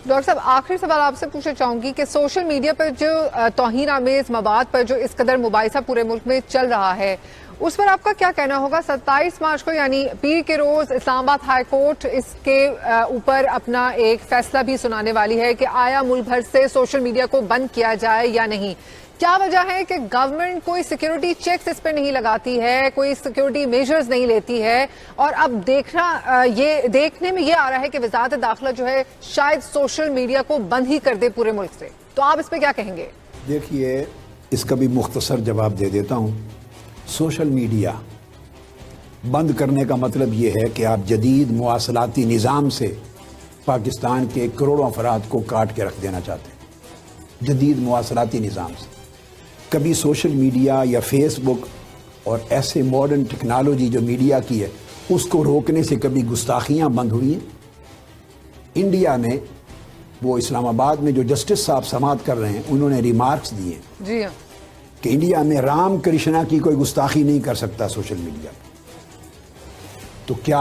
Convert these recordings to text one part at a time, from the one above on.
Doctor صاحب آخری سوال آپ سے پوچھنا چاہوں گی کہ سوشل میڈیا پر جو توہین آمیز مواد پر جو اس قدر مباحثہ پورے ملک میں چل رہا ہے اس پر آپ کا کیا کہنا ہوگا؟ 27 مارچ کو یعنی پیر کے روز اسلام آباد ہائی کورٹ اس کے اوپر اپنا ایک فیصلہ بھی سنانے والی ہے کہ آیا ملک بھر سے سوشل میڈیا کو بند کیا جائے یا نہیں۔ کیا وجہ ہے کہ گورنمنٹ کوئی سیکیورٹی چیکس اس پہ نہیں لگاتی ہے، کوئی سیکیورٹی میجرز نہیں لیتی ہے، اور اب دیکھنے میں یہ آ رہا ہے کہ وزارت داخلہ جو ہے شاید سوشل میڈیا کو بند ہی کر دے پورے ملک سے؟ تو آپ اس پہ کیا کہیں گے؟ دیکھیے، اس کا بھی مختصر جواب دے دیتا ہوں۔ سوشل میڈیا بند کرنے کا مطلب یہ ہے کہ آپ جدید مواصلاتی نظام سے پاکستان کے کروڑوں افراد کو کاٹ کے رکھ دینا چاہتے ہیں، جدید مواصلاتی نظام سے۔ کبھی سوشل میڈیا یا فیس بک اور ایسے ماڈرن ٹیکنالوجی جو میڈیا کی ہے اس کو روکنے سے کبھی گستاخیاں بند ہوئی ہیں؟ انڈیا میں وہ اسلام آباد میں جو جسٹس صاحب سماعت کر رہے ہیں انہوں نے ریمارکس دیے جی ہاں کہ انڈیا میں رام کرشنا کی کوئی گستاخی نہیں کر سکتا سوشل میڈیا پہ۔ تو کیا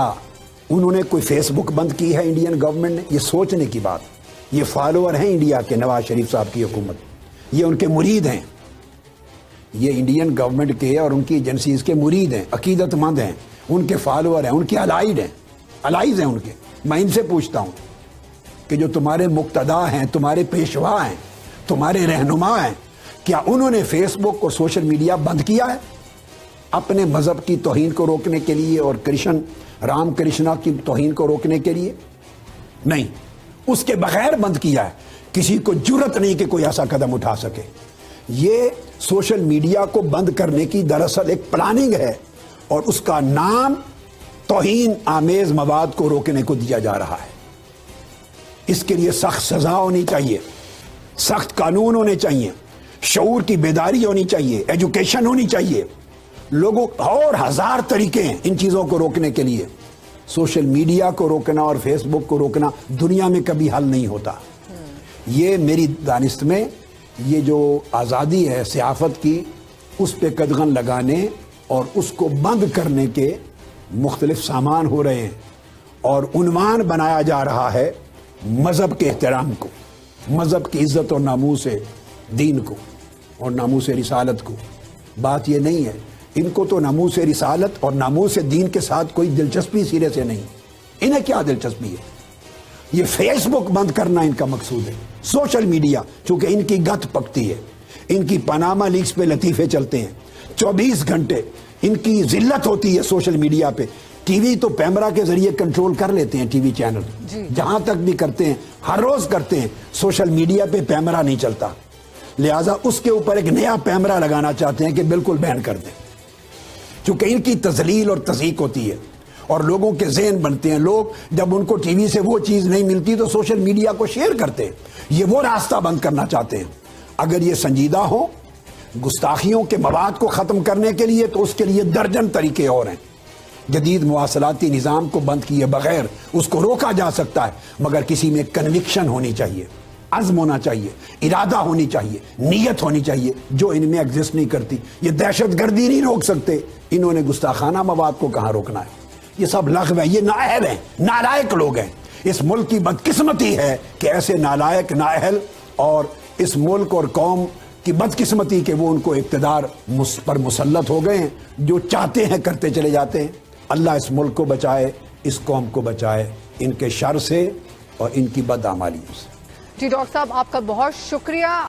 انہوں نے کوئی فیس بک بند کی ہے انڈین گورنمنٹ نے؟ یہ سوچنے کی بات۔ یہ فالوور ہیں انڈیا کے نواز شریف صاحب کی حکومت، یہ ان کے مرید ہیں، یہ انڈین گورنمنٹ کے اور ان کی ایجنسیز کے مرید ہیں، عقیدت مند ہیں، ان کے فالوور ہیں، ان کے الائز ہیں ان کے۔ میں ان سے پوچھتا ہوں کہ جو تمہارے مقتدا ہیں، تمہارے پیشوا ہیں، تمہارے رہنما ہیں، کیا انہوں نے فیس بک اور سوشل میڈیا بند کیا ہے اپنے مذہب کی توہین کو روکنے کے لیے اور رام کرشنا کی توہین کو روکنے کے لیے؟ نہیں، اس کے بغیر بند کیا ہے۔ کسی کو جرت نہیں کہ کوئی ایسا قدم اٹھا سکے۔ یہ سوشل میڈیا کو بند کرنے کی دراصل ایک پلاننگ ہے اور اس کا نام توہین آمیز مواد کو روکنے کو دیا جا رہا ہے۔ اس کے لیے سخت سزا ہونی چاہیے، سخت قانون ہونے چاہیے، شعور کی بیداری ہونی چاہیے، ایجوکیشن ہونی چاہیے۔ لوگوں اور ہزار طریقے ہیں ان چیزوں کو روکنے کے لیے۔ سوشل میڈیا کو روکنا اور فیس بک کو روکنا دنیا میں کبھی حل نہیں ہوتا۔ یہ میری دانست میں یہ جو آزادی ہے صحافت کی، اس پہ قدغن لگانے اور اس کو بند کرنے کے مختلف سامان ہو رہے ہیں، اور عنوان بنایا جا رہا ہے مذہب کے احترام کو، مذہب کی عزت اور ناموس دین کو اور ناموس رسالت کو۔ بات یہ نہیں ہے، ان کو تو ناموس رسالت اور ناموس دین کے ساتھ کوئی دلچسپی سرے سے نہیں۔ انہیں کیا دلچسپی ہے؟ یہ فیس بک بند کرنا ان کا مقصود ہے۔ سوشل میڈیا چونکہ ان کی گت پکتی ہے، ان کی پاناما لیکس پہ لطیفے چلتے ہیں، 24 گھنٹے ان کی ذلت ہوتی ہے سوشل میڈیا پہ۔ ٹی وی تو پیمرا کے ذریعے کنٹرول کر لیتے ہیں، ٹی وی چینل جہاں تک بھی کرتے ہیں، ہر روز کرتے ہیں۔ سوشل میڈیا پہ پیمرا نہیں چلتا، لہٰذا اس کے اوپر ایک نیا پیمرا لگانا چاہتے ہیں کہ بالکل بین کر دیں۔ چونکہ ان کی تذلیل اور تضحیک ہوتی ہے اور لوگوں کے ذہن بنتے ہیں، لوگ جب ان کو ٹی وی سے وہ چیز نہیں ملتی تو سوشل میڈیا کو شیئر کرتے ہیں۔ یہ وہ راستہ بند کرنا چاہتے ہیں۔ اگر یہ سنجیدہ ہو گستاخیوں کے مواد کو ختم کرنے کے لیے تو اس کے لیے درجن طریقے اور ہیں۔ جدید مواصلاتی نظام کو بند کیے بغیر اس کو روکا جا سکتا ہے، مگر کسی میں کنوکشن ہونی چاہیے، عزم ہونا چاہیے، ارادہ ہونی چاہیے، نیت ہونی چاہیے، جو ان میں ایگزسٹ نہیں کرتی۔ یہ دہشت گردی نہیں روک سکتے، انہوں نے گستاخانہ مواد کو کہاں روکنا ہے؟ یہ سب لغو ہے، یہ نااہل ہیں، نالائق لوگ ہیں۔ اس ملک کی بدقسمتی ہے کہ ایسے نالائق، نااہل، اور اس ملک اور قوم کی بدقسمتی کہ وہ ان کو اقتدار پر مسلط ہو گئے ہیں، جو چاہتے ہیں کرتے چلے جاتے ہیں۔ اللہ اس ملک کو بچائے، اس قوم کو بچائے ان کے شر سے اور ان کی بدعمالیوں سے۔ جی ڈاکٹر صاحب، آپ کا بہت شکریہ۔